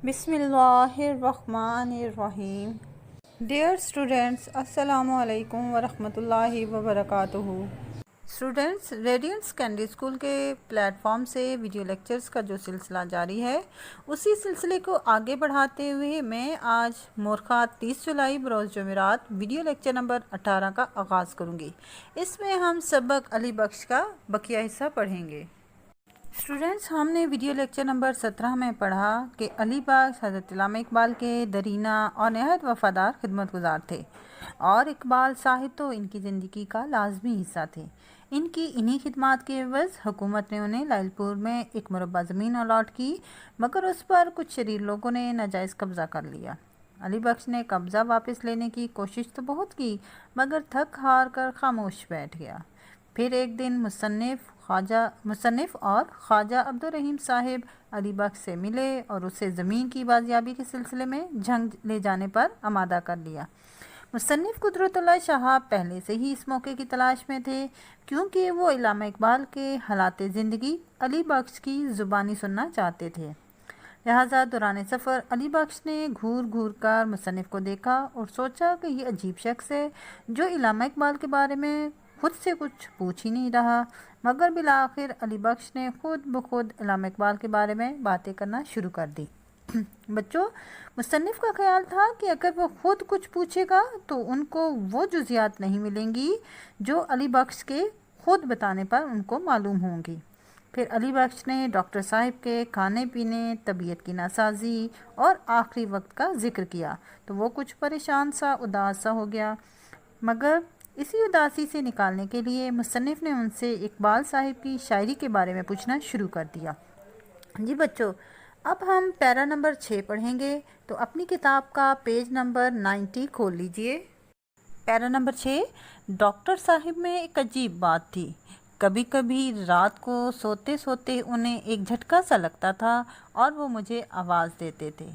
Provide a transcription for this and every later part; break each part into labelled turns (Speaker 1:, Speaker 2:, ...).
Speaker 1: बिस्मिल्लाहिर्रहमानिर्रहीम। Dear students, अस्सलामु अलैकुम वरहमतुल्लाहि वबरकातुहू। स्टूडेंट्स, रेडियंट सेकेंडरी स्कूल के प्लेटफॉर्म से वीडियो लेक्चर्स का जो सिलसिला जारी है, उसी सिलसिले को आगे बढ़ाते हुए मैं आज मोरखा 30 जुलाई बरोज़ जुमेरात वीडियो लेक्चर नंबर 18 का आगाज़ करूँगी। इसमें हम सबक अली बख्श का बकिया हिस्सा पढ़ेंगे। स्टूडेंट्स, हमने वीडियो लेक्चर नंबर 17 में पढ़ा कि अली बख्श हज़रत इल्लामा इकबाल के दरीना और नहायत वफ़ादार खिदमतगुज़ार थे और इकबाल साहिब तो इनकी ज़िंदगी का लाजमी हिस्सा थे। इनकी इन्हीं खिदमात के एवज़ हुकूमत ने उन्हें लाइलपुर में एक मुरब्बा ज़मीन अलॉट की, मगर उस पर कुछ शरीर लोगों ने नाजायज़ कब्ज़ा कर लिया। अली बख्श ने कब्ज़ा वापस लेने की कोशिश तो बहुत की, मगर थक हार कर खामोश बैठ गया। फिर एक दिन मुसन्निफ़ और ख्वाजा अब्दुल रहीम साहिब अली बख्श से मिले और उसे ज़मीन की बाजियाबी के सिलसिले में झंग ले जाने पर आमादा कर लिया। मुसन्निफ़ कुदरतुल्लाह शाह पहले से ही इस मौके की तलाश में थे, क्योंकि वो इल्लामा इकबाल के हालात ज़िंदगी अली बख्श की ज़ुबानी सुनना चाहते थे। लिहाजा दौरान सफ़र अली बख्श ने घूर घूर कर मुसन्निफ़ को देखा और सोचा कि ये अजीब शख्स है जो इल्लामा इकबाल के बारे में खुद से कुछ पूछ ही नहीं रहा। मगर बिलाखिर अली बख्श ने खुद ब खुद इल्लामा इकबाल के बारे में बातें करना शुरू कर दी। बच्चों, मुसन्निफ़ का ख्याल था कि अगर वो खुद कुछ पूछेगा तो उनको वो जुज़ियात नहीं मिलेंगी जो अली बख्श के खुद बताने पर उनको मालूम होंगी। फिर अली बख्श ने डॉक्टर साहिब के खाने पीने, तबीयत की नासाजी और आखिरी वक्त का जिक्र किया तो वो कुछ परेशान सा, उदास सा हो गया। मगर इसी उदासी से निकालने के लिए मुसन्निफ़ ने उनसे इकबाल साहिब की शायरी के बारे में पूछना शुरू कर दिया। जी बच्चों, अब हम पैरा नंबर 6 पढ़ेंगे, तो अपनी किताब का पेज नंबर 90 खोल लीजिए। Para number 6। डॉक्टर साहिब में एक अजीब बात थी। कभी कभी रात को सोते सोते उन्हें एक झटका सा लगता था और वो मुझे आवाज़ देते थे।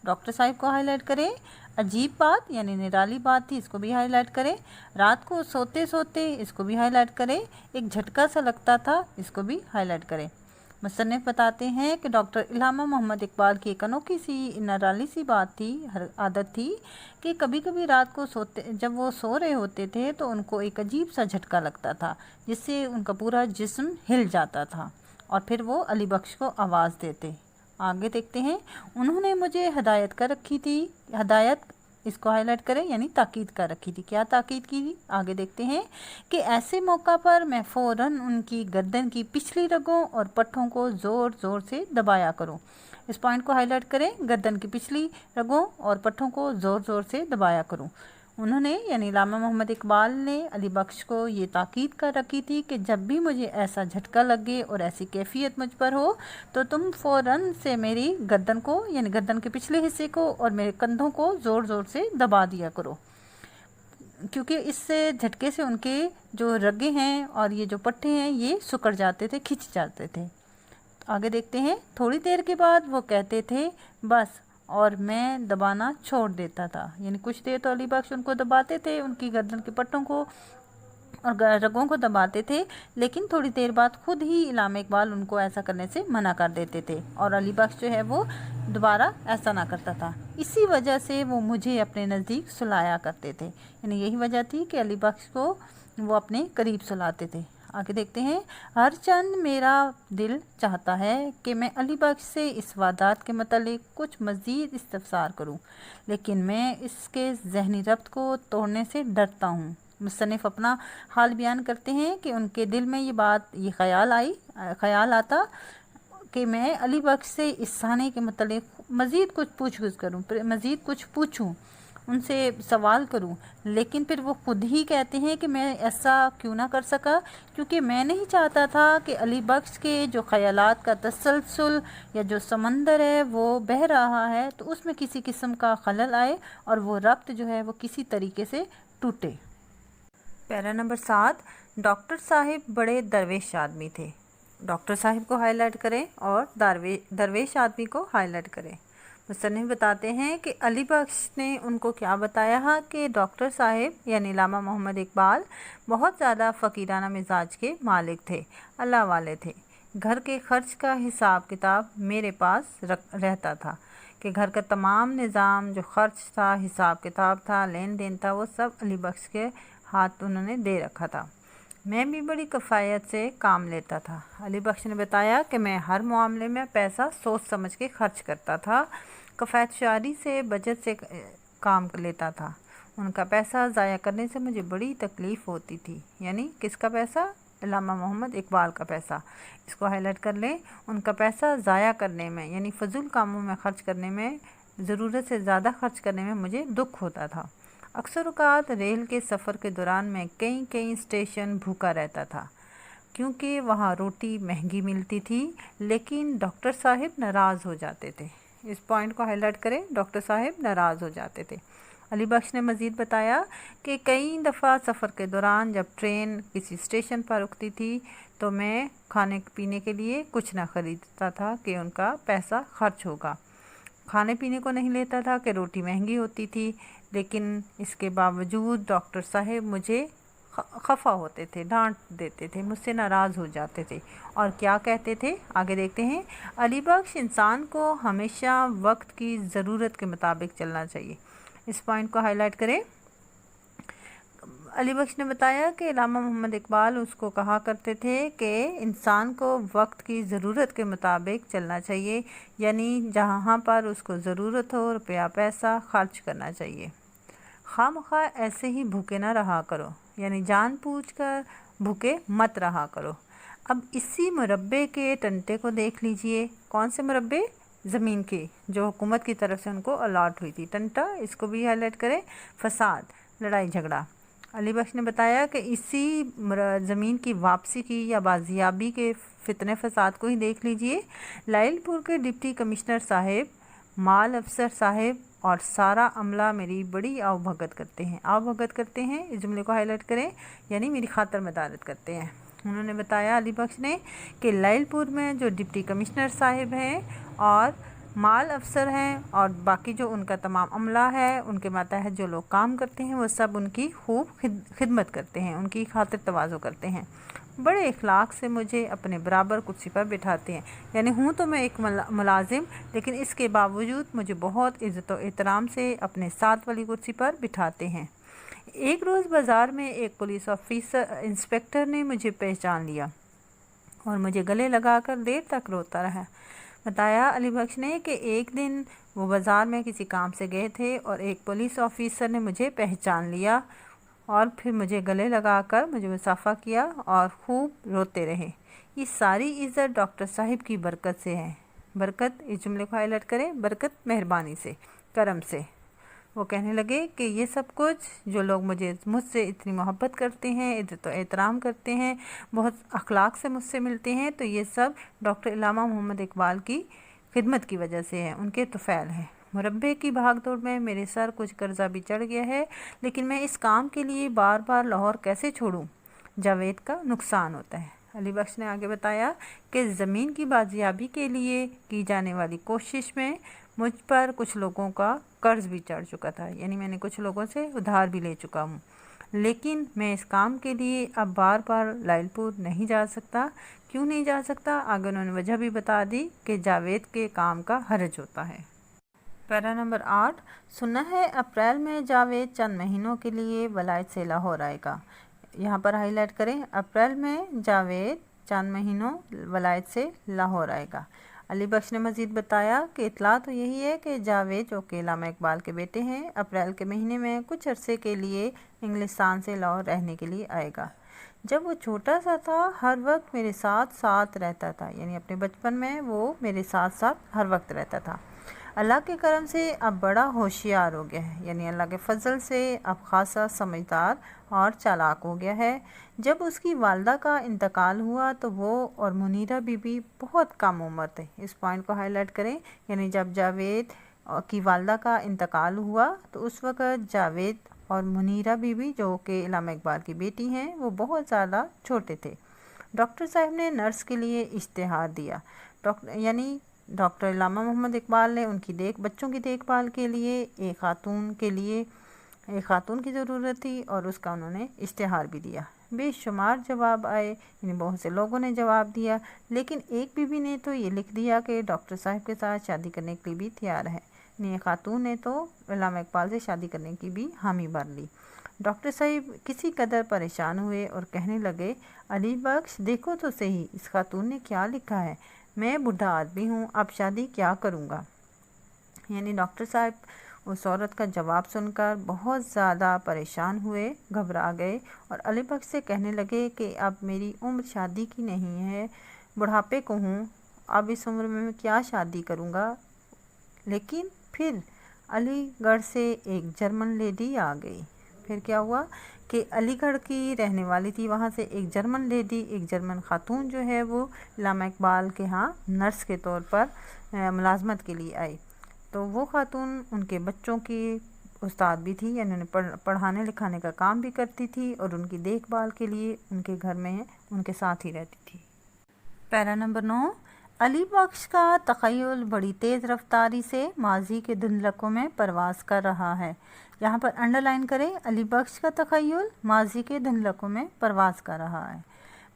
Speaker 1: डॉक्टर साहिब को हाईलाइट करें। अजीब बात यानी निराली बात थी, इसको भी हाईलाइट करें। रात को सोते सोते, इसको भी हाईलाइट करें। एक झटका सा लगता था, इसको भी हाईलाइट करें। मुसन्निफ़ बताते हैं कि डॉक्टर इल्हामा मोहम्मद इकबाल की एक अनोखी सी निराली सी बात थी, आदत थी कि कभी कभी रात को जब वो सो रहे होते थे तो उनको एक अजीब सा झटका लगता था, जिससे उनका पूरा जिस्म हिल जाता था और फिर वो अली बख्श को आवाज़ देते। आगे देखते हैं। उन्होंने मुझे हदायत कर रखी थी, हदायत इसको हाईलाइट करें यानी ताकीद कर रखी थी। क्या ताकीद की थी? आगे देखते हैं कि ऐसे मौका पर मैं फ़ौरन उनकी गर्दन की पिछली रगों और पट्ठों को ज़ोर ज़ोर से दबाया करूं। इस पॉइंट को हाईलाइट करें। गर्दन की पिछली रगों और पट्ठों को ज़ोर ज़ोर से दबाया करूं। उन्होंने यानी इल्हामा मोहम्मद इकबाल ने अली बख्श को ये ताकीद कर रखी थी कि जब भी मुझे ऐसा झटका लगे और ऐसी कैफियत मुझ पर हो तो तुम फ़ौरन से मेरी गर्दन को यानी गर्दन के पिछले हिस्से को और मेरे कंधों को ज़ोर ज़ोर से दबा दिया करो, क्योंकि इससे झटके से उनके जो रगे हैं और ये जो पट्टे हैं ये सिकुड़ जाते थे, खिंच जाते थे। आगे देखते हैं। थोड़ी देर के बाद वो कहते थे बस, और मैं दबाना छोड़ देता था। यानी कुछ देर तो अली बख्श उनको दबाते थे, उनकी गर्दन के पट्टों को और रगों को दबाते थे, लेकिन थोड़ी देर बाद खुद ही इल्हामा इकबाल उनको ऐसा करने से मना कर देते थे और अली बख्श जो है वो दोबारा ऐसा ना करता था। इसी वजह से वो मुझे अपने नज़दीक सुलाया करते थे। यानी यही वजह थी कि अली बख्श को वो अपने करीब सुलाते थे। आगे देखते हैं। हर चंद मेरा दिल चाहता है कि मैं अली बख्श से इस वारदात के मतलब कुछ मज़ीद इस्तफसार करूं, लेकिन मैं इसके ज़हनी रब्त को तोड़ने से डरता हूं। मुसन्निफ़ अपना हाल बयान करते हैं कि उनके दिल में ये ख्याल आता कि मैं अली बख्श से इस साने के मतलब मज़ीद कुछ पूछगछ करूं, मज़ीद कुछ पूछूं, उनसे सवाल करूं, लेकिन फिर वो खुद ही कहते हैं कि मैं ऐसा क्यों ना कर सका, क्योंकि मैं नहीं चाहता था कि अली बख्श के जो ख़यालात का तसलसल या जो समंदर है वो बह रहा है तो उसमें किसी किस्म का खलल आए और वो रब्त जो है वो किसी तरीके से टूटे। Para number 7। डॉक्टर साहिब बड़े दरवेश आदमी थे। डॉक्टर साहिब को हाईलाइट करें और दरवेश आदमी को हाईलाइट करें। मुसन्निफ़ बताते हैं कि अली बख्श ने उनको क्या बताया कि डॉक्टर साहिब यानी इल्हामा मोहम्मद इकबाल बहुत ज़्यादा फ़कीराना मिजाज के मालिक थे, अल्लाह वाले थे। घर के खर्च का हिसाब किताब मेरे पास रहता था, کہ گھر کا تمام نظام، جو خرچ تھا، حساب کتاب تھا، لین دین تھا، وہ سب علی بخش کے ہاتھ انہوں نے دے رکھا تھا۔ میں بھی بڑی کفایت سے کام لیتا تھا۔ علی بخش نے بتایا کہ میں ہر معاملے میں پیسہ سوچ سمجھ کے خرچ کرتا تھا، کفایت شعاری سے، بجٹ سے کام لیتا تھا۔ ان کا پیسہ ضائع کرنے سے مجھے بڑی تکلیف ہوتی تھی۔ یعنی کس کا پیسہ؟ علامہ محمد اقبال کا پیسہ۔ اس کو ہائی لائٹ کر لیں۔ ان کا پیسہ ضائع کرنے میں، یعنی فضول کاموں میں خرچ کرنے میں، ضرورت سے زیادہ خرچ کرنے میں مجھے دکھ ہوتا تھا۔ اکثر اوقات ریل کے سفر کے دوران میں کئی اسٹیشن بھوکا رہتا تھا، کیونکہ وہاں روٹی مہنگی ملتی تھی، لیکن ڈاکٹر صاحب ناراض ہو جاتے تھے۔ اس پوائنٹ کو ہائی لائٹ کریں، ڈاکٹر صاحب ناراض ہو جاتے تھے۔ علی بخش نے مزید بتایا کہ کئی دفعہ سفر کے دوران جب ٹرین کسی اسٹیشن پر رکتی تھی تو میں کھانے پینے کے لیے کچھ نہ خریدتا تھا کہ ان کا پیسہ خرچ ہوگا۔ کھانے پینے کو نہیں لیتا تھا کہ روٹی مہنگی ہوتی تھی، لیکن اس کے باوجود ڈاکٹر صاحب مجھے خفا ہوتے تھے، ڈانٹ دیتے تھے، مجھ سے ناراض ہو جاتے تھے، اور کیا کہتے تھے آگے دیکھتے ہیں۔ علی بخش: انسان کو ہمیشہ وقت کی ضرورت کے مطابق چلنا چاہیے۔ اس پوائنٹ کو ہائی لائٹ کریں۔ علی بخش نے بتایا کہ علامہ محمد اقبال اس کو کہا کرتے تھے کہ انسان کو وقت کی ضرورت کے مطابق چلنا چاہیے، یعنی جہاں پر اس کو ضرورت ہو روپیہ پیسہ خرچ کرنا چاہیے۔ خواہ مخواہ ایسے ہی بھوکے نہ رہا کرو، یعنی جان بوجھ کر بھوکے مت رہا کرو۔ اب اسی مربے کے ٹنٹے کو دیکھ لیجئے۔ کون سے مربے؟ زمین کے، جو حکومت کی طرف سے ان کو الاٹ ہوئی تھی۔ ٹنٹا، اس کو بھی ہائی لائٹ کریں۔ فساد، لڑائی جھگڑا۔ علی بخش نے بتایا کہ اسی زمین کی واپسی کی یا بازیابی کے فتنے فساد کو ہی دیکھ لیجئے۔ لائل پور کے ڈپٹی کمشنر صاحب، مال افسر صاحب اور سارا عملہ میری بڑی آؤ بھگت کرتے ہیں۔ آؤ بھگت کرتے ہیں، اس جملے کو ہائی لائٹ کریں، یعنی میری خاطر مدارت کرتے ہیں۔ انہوں نے بتایا علی بخش نے کہ لائل پور میں جو ڈپٹی کمشنر صاحب ہیں اور مال افسر ہیں اور باقی جو ان کا تمام عملہ ہے، ان کے ماتحت جو لوگ کام کرتے ہیں، وہ سب ان کی خوب خدمت کرتے ہیں، ان کی خاطر تواضع کرتے ہیں، بڑے اخلاق سے مجھے اپنے برابر کرسی پر بٹھاتے ہیں۔ یعنی ہوں تو میں ایک ملازم، لیکن اس کے باوجود مجھے بہت عزت و احترام سے اپنے ساتھ والی کرسی پر بٹھاتے ہیں۔ ایک روز بازار میں ایک پولیس انسپکٹر نے مجھے پہچان لیا اور مجھے گلے لگا کر دیر تک روتا رہا۔ بتایا علی بخش نے کہ ایک دن وہ بازار میں کسی کام سے گئے تھے اور ایک پولیس آفیسر نے مجھے پہچان لیا اور پھر مجھے گلے لگا کر مجھے مصافحہ کیا اور خوب روتے رہے۔ یہ ساری عزت ڈاکٹر صاحب کی برکت سے ہے۔ برکت، اس جملے کو ہائی لائٹ کریں، برکت مہربانی سے، کرم سے۔ وہ کہنے لگے کہ یہ سب کچھ جو لوگ مجھ سے اتنی محبت کرتے ہیں، عزت و احترام کرتے ہیں، بہت اخلاق سے مجھ سے ملتے ہیں، تو یہ سب ڈاکٹر علامہ محمد اقبال کی خدمت کی وجہ سے ہے، ان کے طفیل ہیں۔ مربے کی بھاگ دوڑ میں میرے سر کچھ قرضہ بھی چڑھ گیا ہے، لیکن میں اس کام کے لیے بار بار لاہور کیسے چھوڑوں؟ جاوید کا نقصان ہوتا ہے۔ علی بخش نے آگے بتایا کہ زمین کی بازیابی کے لیے کی جانے والی کوشش میں مجھ پر کچھ لوگوں کا قرض بھی چڑھ چکا تھا، یعنی میں نے کچھ لوگوں سے ادھار بھی لے چکا ہوں، لیکن میں اس کام کے لیے اب بار بار لائل پور نہیں جا سکتا۔ کیوں نہیں جا سکتا؟ آگے انہوں نے وجہ بھی بتا دی کہ جاوید کے کام کا حرج ہوتا ہے۔ پیرا نمبر 8، سنا ہے اپریل میں جاوید چند مہینوں کے لیے ولایت سے لاہور آئے گا۔ یہاں پر ہائی لائٹ کریں، اپریل میں جاوید چند مہینوں ولایت سے لاہور آئے گا۔ علی بخش نے مزید بتایا کہ اطلاع تو یہی ہے کہ جاوید، جو کہ علامہ اقبال کے بیٹے ہیں، اپریل کے مہینے میں کچھ عرصے کے لیے انگلستان سے لاہور رہنے کے لیے آئے گا۔ جب وہ چھوٹا سا تھا ہر وقت میرے ساتھ رہتا تھا، یعنی اپنے بچپن میں وہ میرے ساتھ ہر وقت رہتا تھا۔ اللہ کے کرم سے اب بڑا ہوشیار ہو گیا ہے، یعنی اللہ کے فضل سے اب خاصا سمجھدار اور چالاک ہو گیا ہے۔ جب اس کی والدہ کا انتقال ہوا تو وہ اور منیرہ بی بی بہت کم عمر تھے۔ اس پوائنٹ کو ہائی لائٹ کریں، یعنی جب جاوید کی والدہ کا انتقال ہوا تو اس وقت جاوید اور منیرہ بی بی، جو کہ علامہ اقبال کی بیٹی ہیں، وہ بہت زیادہ چھوٹے تھے۔ ڈاکٹر صاحب نے نرس کے لیے اشتہار دیا، یعنی ڈاکٹر علامہ محمد اقبال نے ان کی بچوں کی دیکھ بھال کے لیے ایک خاتون کی ضرورت تھی اور اس کا انہوں نے اشتہار بھی دیا۔ बेशुमार जवाब आए, यानी बहुत से लोगों ने जवाब दिया, लेकिन एक बीबी ने तो ये लिख दिया कि डॉक्टर साहब के साथ शादी करने के लिए भी तैयार है। यानी खातून ने तो अल्लामा इकबाल से शादी करने की भी हामी भर ली। डॉक्टर साहब किसी कदर परेशान हुए और कहने लगे, अली बख्श देखो तो सही इस खातून ने क्या लिखा है, मैं बूढ़ा आदमी हूँ, अब शादी क्या करूँगा। यानी डॉक्टर साहब उस औरत का जवाब सुनकर बहुत ज़्यादा परेशान हुए, घबरा गए और अली बख्श से कहने लगे कि अब मेरी उम्र शादी की नहीं है, बुढ़ापे को हूँ, अब इस उम्र में मैं क्या शादी करूँगा। लेकिन फिर अलीगढ़ से एक जर्मन लेडी आ गई। फिर क्या हुआ कि अलीगढ़ की रहने वाली थी, वहाँ से एक जर्मन लेडी, एक जर्मन खातून जो है वो अल्लामा इकबाल के यहाँ नर्स के तौर पर मुलाजमत के लिए आई। तो वो खातून उनके बच्चों की उस्ताद भी थी, यानी उन्हें पढ़ाने लिखाने का काम भी करती थी और उनकी देखभाल के लिए उनके घर में उनके साथ ही रहती थी। पैरा नंबर 9, अली बख्श का तख़य्युल बड़ी तेज़ रफ्तारी से माजी के धुंधलकों में परवास कर रहा है। यहाँ पर अंडरलाइन करें, अली बख्श का तख़य्युल माजी के धुंधलकों में परवास कर रहा है।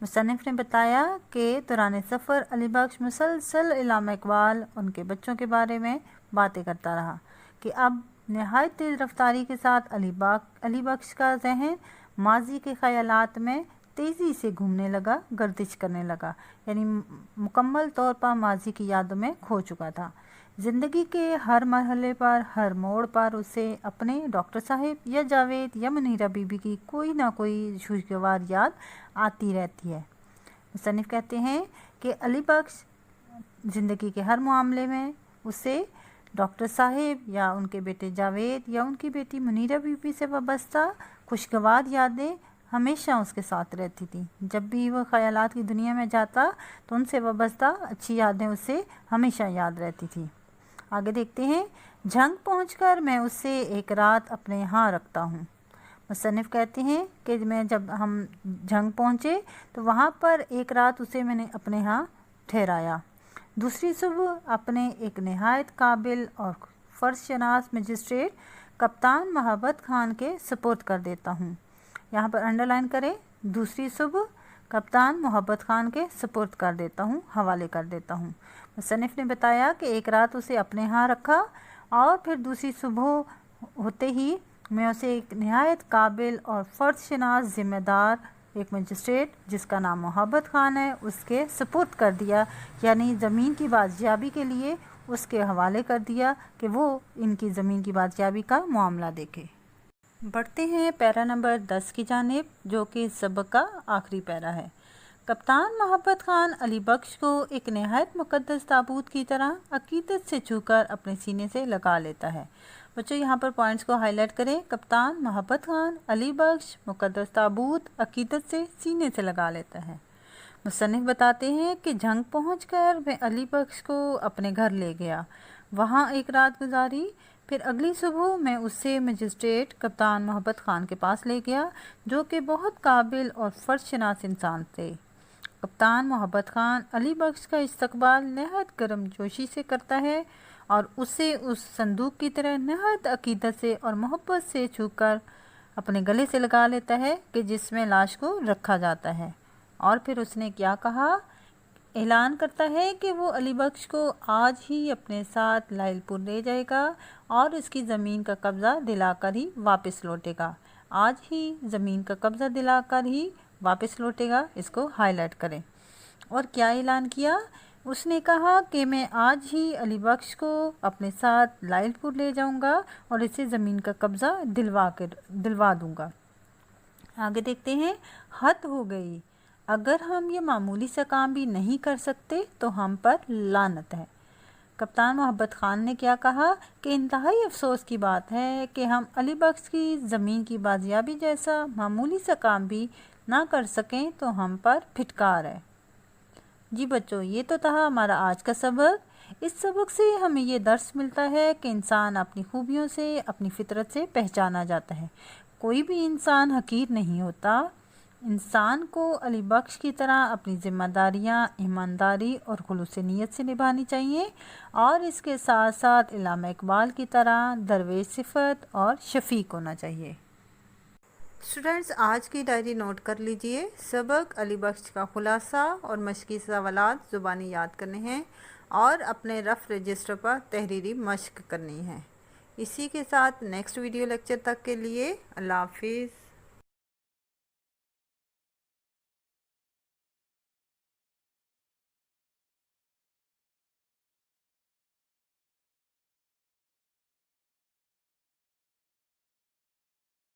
Speaker 1: मुसन्निफ़ ने बताया कि दौरान सफ़र अली बख्श मुसलसल अल्लामा इकबाल उनके बच्चों के बारे में बातें करता रहा कि अब नहायत तेज़ रफ्तारी के साथ अली बख्श का जहन माजी के ख़यालात में तेज़ी से घूमने लगा, गर्दिश करने लगा, यानी मुकम्मल तौर पर माजी की यादों में खो चुका था। ज़िंदगी के हर मरहले पर, हर मोड़ पर उसे अपने डॉक्टर साहब या जावेद या मुनीरा बीबी की कोई ना कोई खुशगवार याद आती रहती है। मुसन्निफ़ कहते हैं कि अली बख्श ज़िंदगी के हर मामले में उसे डॉक्टर साहब या उनके बेटे जावेद या उनकी बेटी मुनीरा बीबी से वाबस्ता खुशगवार यादें हमेशा उसके साथ रहती थी। जब भी वह ख़यालात की दुनिया में जाता तो उनसे वाबस्ता अच्छी यादें उसे हमेशा याद रहती थी। आगे देखते हैं, झंग पहुंचकर मैं उससे एक रात अपने यहाँ रखता हूँ। मुसन्निफ़ कहते हैं कि जब हम झंग पहुँचे तो वहाँ पर एक रात उसे मैंने अपने यहाँ ठहराया। दूसरी सुबह अपने एक नहायत काबिल और फ़र्ज़शनास मजिस्ट्रेट कप्तान मोहब्बत खान के सुपुर्द कर देता हूँ। यहाँ पर अंडरलाइन करें, दूसरी सुबह कप्तान मोहब्बत खान के सुपुर्द कर देता हूँ, हवाले कर देता हूँ। मुसन्निफ़ ने बताया कि एक रात उसे अपने यहाँ रखा और फिर दूसरी सुबह होते ही मैं उसे एक नहायत काबिल और फ़र्ज़शनास ज़िम्मेदार एक मजिस्ट्रेट जिसका नाम मोहब्बत खान है उसके सुपुर्द कर दिया, यानी ज़मीन की बाजियाबी के लिए उसके हवाले कर दिया कि वो इनकी ज़मीन की बाजियाबी का मामला देखे। बढ़ते हैं पैरा नंबर 10 की जानिब, जो कि सबक का आखिरी पैरा है। कप्तान मोहब्बत खान अली बख्श को एक नहायत मुक़द्दस ताबूत की तरह अकीदत से छूकर अपने सीने से लगा लेता है। बच्चों यहाँ पर पॉइंट्स को हाईलाइट करें, कप्तान मोहब्बत खान अली बख्श मुक़द्दस ताबूत अकीदत से सीने से लगा लेता है। मुसन्निफ़ बताते हैं कि झंग पहुंचकर मैं अली बख्श को अपने घर ले गया, वहाँ एक रात गुजारी। फिर अगली सुबह मैं उससे मजिस्ट्रेट कप्तान मोहब्बत खान के पास ले गया, जो कि बहुत काबिल और फ़र्ज़शनास इंसान थे। कप्तान मोहब्बत खान अली बख्श का इस्तकबाल नहायत गर्मजोशी से करता है और उसे उस संदूक की तरह नहायत अकीदत से और मोहब्बत से छूकर अपने गले से लगा लेता है कि जिसमें लाश को रखा जाता है। और फिर उसने क्या कहा, ऐलान करता है कि वो अली बख्श को आज ही अपने साथ लाइलपुर ले जाएगा और इसकी ज़मीन का कब्ज़ा दिलाकर ही वापस लौटेगा। आज ही ज़मीन का कब्ज़ा दिलाकर ही वापस लौटेगा, इसको हाईलाइट करें। और क्या ऐलान किया, उसने कहा कि मैं आज ही अली बख्श को अपने साथ लाइलपुर ले जाऊंगा और इसे ज़मीन का कब्ज़ा दिलवा दूंगा। आगे देखते हैं, हद हो गई, अगर हम ये मामूली सा काम भी नहीं कर सकते तो हम पर लानत है। कप्तान मोहब्बत खान ने क्या कहा कि इंतहाई अफसोस की बात है कि हम अली बख्श की ज़मीन की बाजियाबी जैसा मामूली सा काम भी ना कर सकें तो हम पर फिटकार है। जी बच्चों, ये तो था हमारा आज का सबक। इस सबक से हमें ये दर्स मिलता है कि इंसान अपनी खूबियों से, अपनी फितरत से पहचाना जाता है। कोई भी इंसान हकीर नहीं होता। इंसान को अली बख्श की तरह अपनी ज़िम्मेदारियाँ ईमानदारी और खुलूस नीयत से निभानी चाहिए और इसके साथ साथ अल्लामा इकबाल की तरह दरवेश सिफत और शफीक होना चाहिए। اسٹوڈینٹس آج کی ڈائری نوٹ کر لیجئے۔ سبق علی بخش کا خلاصہ اور مشقی سوالات زبانی یاد کرنے ہیں اور اپنے رف رجسٹر پر تحریری مشق کرنی ہے۔ اسی کے ساتھ نیکسٹ ویڈیو لیکچر تک کے لیے اللہ حافظ۔